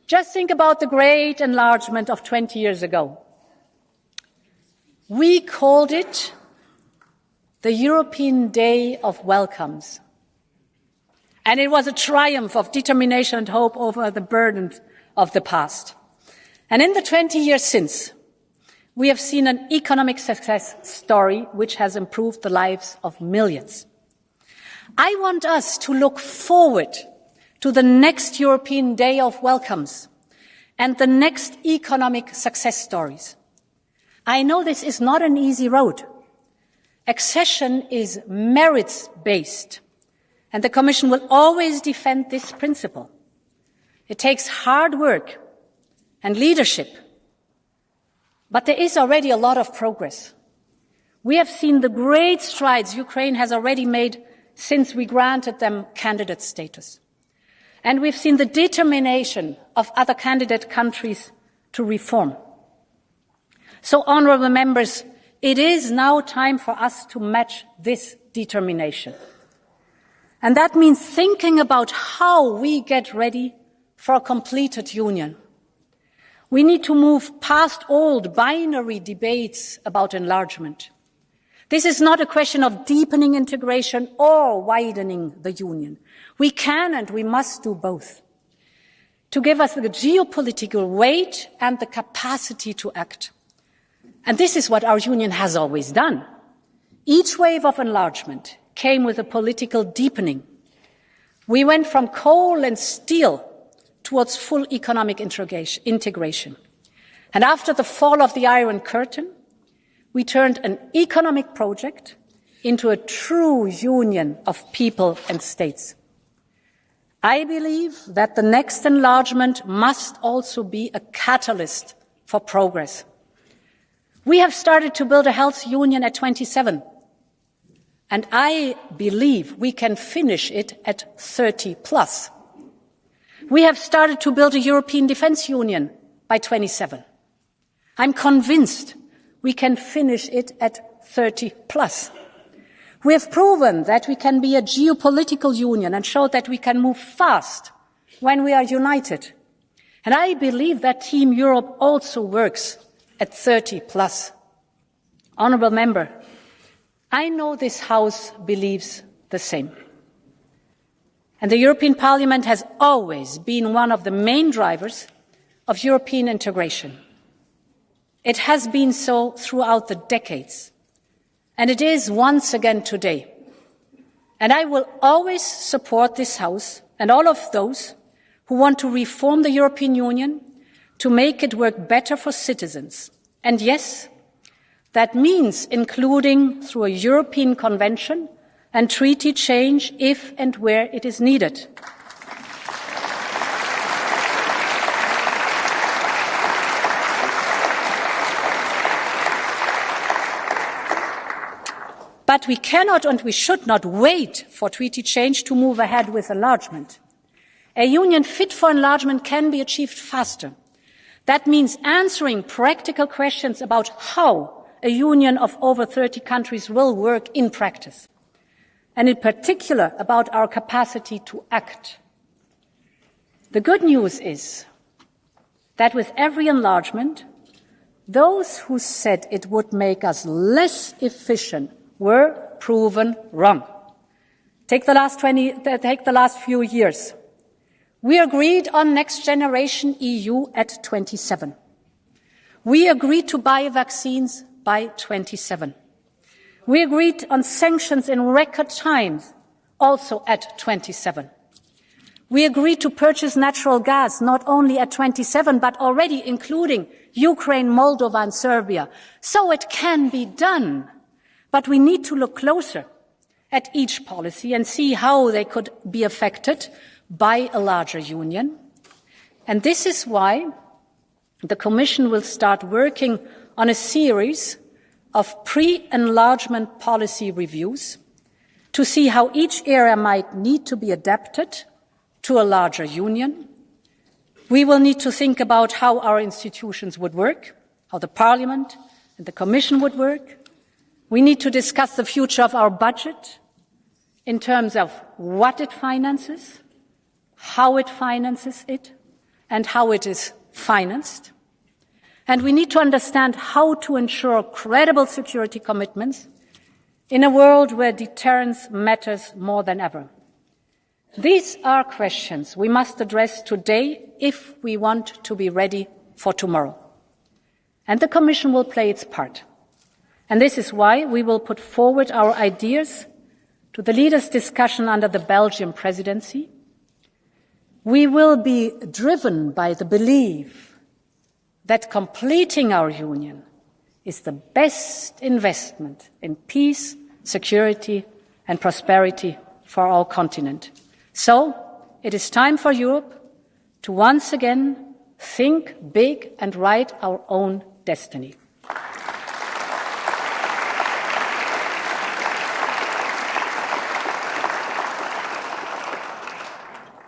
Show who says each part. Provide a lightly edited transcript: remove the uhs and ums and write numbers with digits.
Speaker 1: Just think about the great enlargement of 20 years ago. We called it the European Day of Welcomes. And it was a triumph of determination and hope over the burdens of the past. And in the 20 years since, we have seen an economic success story which has improved the lives of millions. I want us to look forward to the next European Day of Welcomes and the next economic success stories. I know this is not an easy road. Accession is merits-based, and the Commission will always defend this principle. It takes hard work and leadership, but there is already a lot of progress. We have seen the great strides Ukraine has already made since we granted them candidate status. And we've seen the determination of other candidate countries to reform. So, honourable members, it is now time for us to match this determination. And that means thinking about how we get ready for a completed union. We need to move past old binary debates about enlargement. This is not a question of deepening integration or widening the union. We can and we must do both to give us the geopolitical weight and the capacity to act. And this is what our union has always done. Each wave of enlargement came with a political deepening. We went from coal and steel towards full economic integration. And after the fall of the Iron Curtain, we turned an economic project into a true union of people and states. I believe that the next enlargement must also be a catalyst for progress. We have started to build a health union at 27, and I believe we can finish it at 30 plus. We have started to build a European Defence Union by 27. I'm convinced we can finish it at 30 plus. We have proven that we can be a geopolitical union and showed that we can move fast when we are united. And I believe that Team Europe also works at 30 plus. Honourable Member, I know this House believes the same. And the European Parliament has always been one of the main drivers of European integration. It has been so throughout the decades, and it is once again today. And I will always support this House and all of those who want to reform the European Union to make it work better for citizens. And yes, that means including through a European Convention and treaty change if and where it is needed. But we cannot and we should not wait for treaty change to move ahead with enlargement. A union fit for enlargement can be achieved faster. That means answering practical questions about how a union of over 30 countries will work in practice, and in particular about our capacity to act. The good news is that with every enlargement, those who said it would make us less efficient were proven wrong. Take the last few years. We agreed on Next Generation EU at 27. We agreed to buy vaccines by 27. We agreed on sanctions in record times, also at 27. We agreed to purchase natural gas not only at 27, but already including Ukraine, Moldova and Serbia. So it can be done. But we need to look closer at each policy and see how they could be affected by a larger union. And this is why the Commission will start working on a series of pre-enlargement policy reviews to see how each area might need to be adapted to a larger union. We will need to think about how our institutions would work, how the Parliament and the Commission would work. We need to discuss the future of our budget in terms of what it finances, how it finances it, and how it is financed. And we need to understand how to ensure credible security commitments in a world where deterrence matters more than ever. These are questions we must address today if we want to be ready for tomorrow. And the Commission will play its part. And this is why we will put forward our ideas to the leaders' discussion under the Belgian presidency. We will be driven by the belief that completing our union is the best investment in peace, security and prosperity for our continent. So, it is time for Europe to once again think big and write our own destiny.